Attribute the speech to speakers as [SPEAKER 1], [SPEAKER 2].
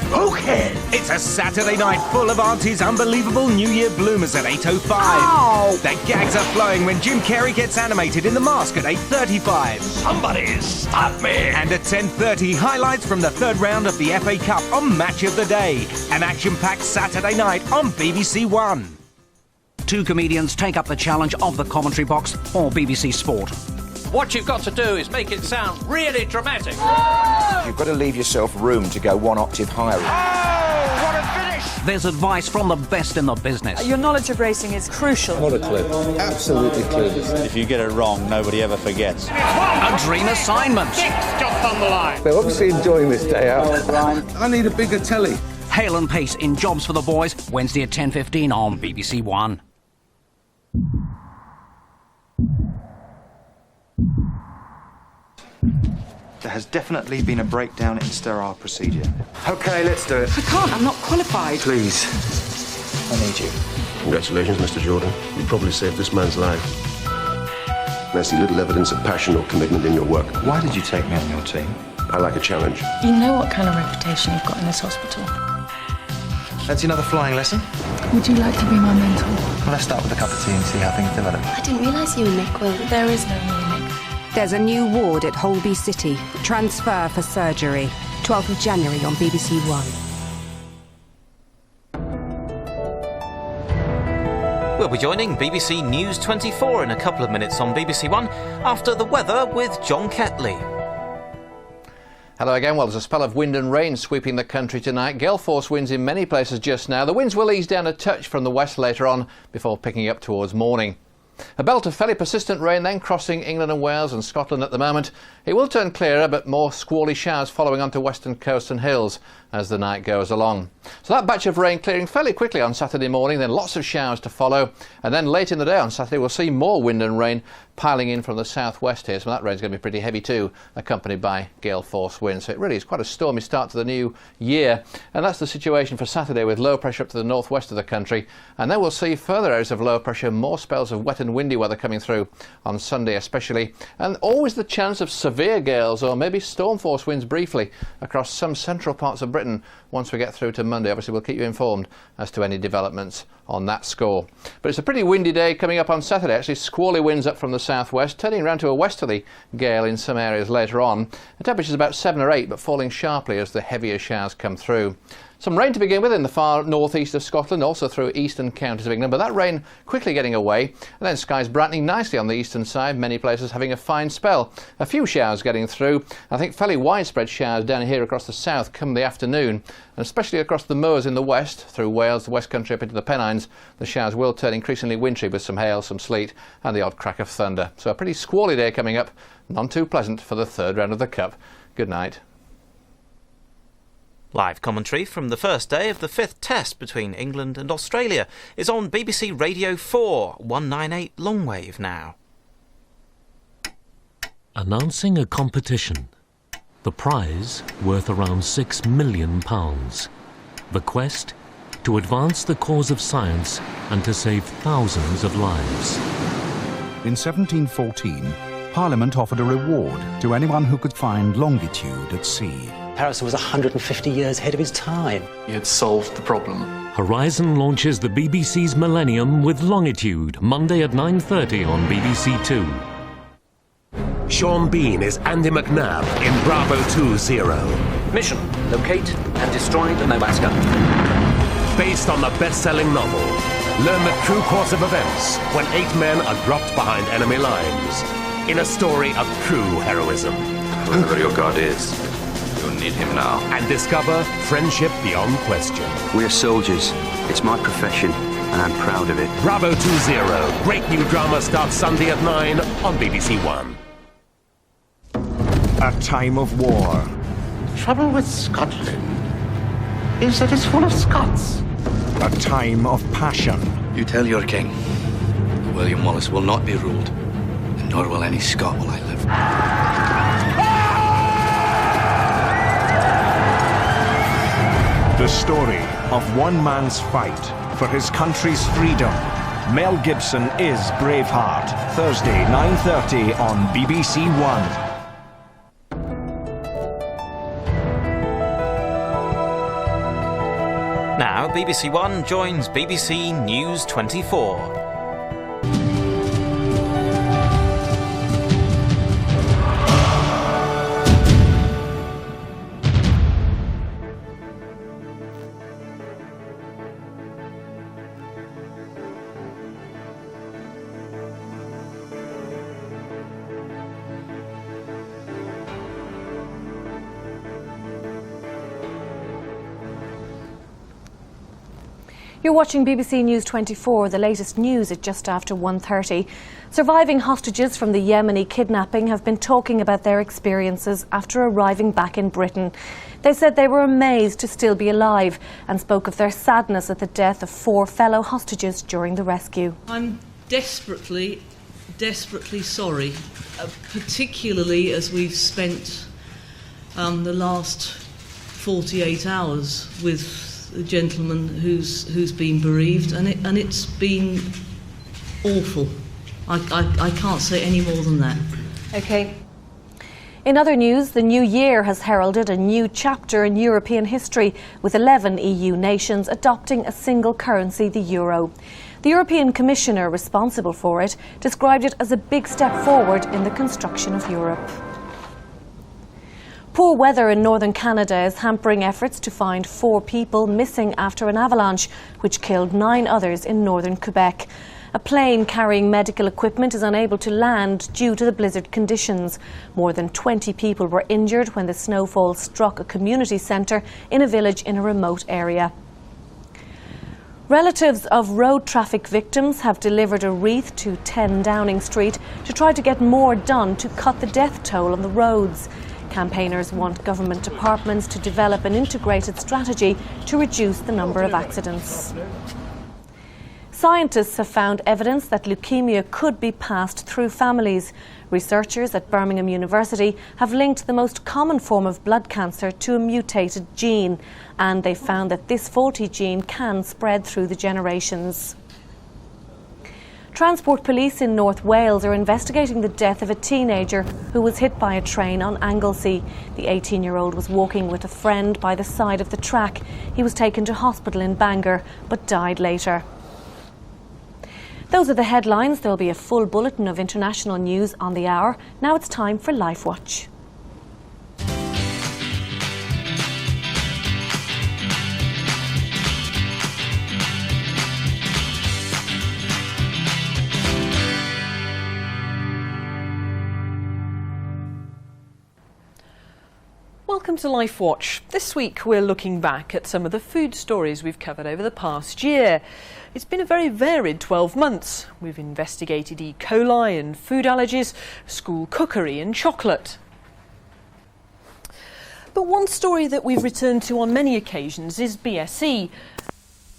[SPEAKER 1] Smokehead! It's a Saturday night full of Auntie's unbelievable New Year bloomers at 8:05.
[SPEAKER 2] Ow!
[SPEAKER 1] The gags are flowing when Jim Carrey gets animated in The Mask at 8:35.
[SPEAKER 3] Somebody stop me!
[SPEAKER 1] And at 10:30, highlights from the third round of the FA Cup on Match of the Day. An action-packed Saturday night on BBC One.
[SPEAKER 4] Two comedians take up the challenge of the commentary box for BBC Sport.
[SPEAKER 5] What you've got to do is make it sound really dramatic.
[SPEAKER 6] You've got to leave yourself room to go one octave higher.
[SPEAKER 3] Oh, what a finish!
[SPEAKER 4] There's advice from the best in the business.
[SPEAKER 2] Your knowledge of racing is crucial.
[SPEAKER 7] What a clip. Absolutely clueless.
[SPEAKER 8] If you get it wrong, nobody ever forgets.
[SPEAKER 4] A dream assignment.
[SPEAKER 5] Just on the line.
[SPEAKER 7] They're obviously enjoying this day out. I need a bigger telly.
[SPEAKER 4] Hale and Pace in Jobs for the Boys, Wednesday at 10:15 on BBC One.
[SPEAKER 6] There has definitely been a breakdown in sterile procedure. OK, let's do it.
[SPEAKER 2] I can't, I'm not qualified.
[SPEAKER 6] Please, I need you.
[SPEAKER 9] Congratulations, Mr. Jordan. You probably saved this man's life. I see little evidence of passion or commitment in your work.
[SPEAKER 6] Why did you take me on your team?
[SPEAKER 9] I like a challenge.
[SPEAKER 10] You know what kind of reputation you've got in this hospital.
[SPEAKER 6] Fancy another flying lesson?
[SPEAKER 10] Would you like to be my mentor?
[SPEAKER 6] Well, let's start with a cup of tea and see how things develop.
[SPEAKER 10] I didn't realise you and Nick were... There is no me and Nick.
[SPEAKER 11] There's a new ward at Holby City. Transfer for surgery. 12th of January on BBC One.
[SPEAKER 12] We'll be joining BBC News 24 in a couple of minutes on BBC One after the weather with John Ketley.
[SPEAKER 13] Hello again. Well, there's a spell of wind and rain sweeping the country tonight. Gale force winds in many places just now. The winds will ease down a touch from the west later on before picking up towards morning. A belt of fairly persistent rain then crossing England and Wales and Scotland at the moment. It will turn clearer, but more squally showers following onto western coast and hills as the night goes along. So that batch of rain clearing fairly quickly on Saturday morning, then lots of showers to follow. And then late in the day on Saturday we'll see more wind and rain piling in from the southwest here. So that rain's going to be pretty heavy too, accompanied by gale force winds. So it really is quite a stormy start to the new year. And that's the situation for Saturday with low pressure up to the northwest of the country. And then we'll see further areas of low pressure, more spells of wet and windy weather coming through on Sunday especially. And always the chance of severe gales or maybe storm force winds briefly across some central parts of Britain once we get through to Monday. Obviously we'll keep you informed as to any developments on that score. But it's a pretty windy day coming up on Saturday. Actually squally winds up from the southwest, turning around to a westerly gale in some areas later on. The temperature's about 7 or 8, but falling sharply as the heavier showers come through. Some rain to begin with in the far northeast of Scotland, also through eastern counties of England, but that rain quickly getting away. And then skies brightening nicely on the eastern side, many places having a fine spell. A few showers getting through. I think fairly widespread showers down here across the south come the afternoon, and especially across the moors in the west, through Wales, the West Country up into the Pennines. The showers will turn increasingly wintry with some hail, some sleet and the odd crack of thunder. So a pretty squally day coming up, none too pleasant for the third round of the Cup. Good night.
[SPEAKER 12] Live commentary from the first day of the 5th Test between England and Australia is on BBC Radio 4, 198 Longwave now.
[SPEAKER 14] Announcing a competition. The prize, worth around £6 million. The quest, to advance the cause of science and to save thousands of lives.
[SPEAKER 15] In 1714, Parliament offered a reward to anyone who could find longitude at sea.
[SPEAKER 16] Harrison was 150 years ahead of his time.
[SPEAKER 17] He had solved the problem.
[SPEAKER 14] Horizon launches the BBC's Millennium with Longitude, Monday at 9:30 on BBC Two.
[SPEAKER 18] Sean Bean is Andy McNabb in Bravo 2-0.
[SPEAKER 4] Mission: locate and destroy the Nomad Scum.
[SPEAKER 18] Based on the best-selling novel, learn the true course of events when 8 men are dropped behind enemy lines. In a story of true heroism.
[SPEAKER 9] Whoever your God is, you'll need him now.
[SPEAKER 18] And discover friendship beyond question.
[SPEAKER 19] We're soldiers. It's my profession, and I'm proud of it.
[SPEAKER 18] Bravo 2-0. Great new drama starts Sunday at 9 on BBC One.
[SPEAKER 1] A time of war.
[SPEAKER 3] The trouble with Scotland is that it's full of Scots.
[SPEAKER 1] A time of passion.
[SPEAKER 17] You tell your king that William Wallace will not be ruled, and nor will any Scot while I live.
[SPEAKER 1] The story of one man's fight for his country's freedom. Mel Gibson is Braveheart. Thursday, 9:30 on BBC One.
[SPEAKER 12] Now, BBC One joins BBC News 24.
[SPEAKER 20] You're watching BBC News 24, the latest news at just after 1:30. Surviving hostages from the Yemeni kidnapping have been talking about their experiences after arriving back in Britain. They said they were amazed to still be alive and spoke of their sadness at the death of 4 fellow hostages during the rescue.
[SPEAKER 21] I'm desperately sorry, particularly as we've spent the last 48 hours with the gentleman who's been bereaved, and it's been awful. I can't say any more than that.
[SPEAKER 20] Okay. In other news, the new year has heralded a new chapter in European history, with 11 EU nations adopting a single currency, the euro. The European Commissioner responsible for it described it as a big step forward in the construction of Europe. Poor weather in northern Canada is hampering efforts to find 4 people missing after an avalanche, which killed 9 others in northern Quebec. A plane carrying medical equipment is unable to land due to the blizzard conditions. More than 20 people were injured when the snowfall struck a community centre in a village in a remote area. Relatives of road traffic victims have delivered a wreath to 10 Downing Street to try to get more done to cut the death toll on the roads. Campaigners want government departments to develop an integrated strategy to reduce the number of accidents. Scientists have found evidence that leukemia could be passed through families. Researchers at Birmingham University have linked the most common form of blood cancer to a mutated gene, and they found that this faulty gene can spread through the generations. Transport police in North Wales are investigating the death of a teenager who was hit by a train on Anglesey. The 18-year-old was walking with a friend by the side of the track. He was taken to hospital in Bangor but died later. Those are the headlines. There will be a full bulletin of international news on the hour. Now it's time for LifeWatch.
[SPEAKER 22] Welcome to LifeWatch. This week we're looking back at some of the food stories we've covered over the past year. It's been a very varied 12 months. We've investigated E. coli and food allergies, school cookery and chocolate. But one story that we've returned to on many occasions is BSE.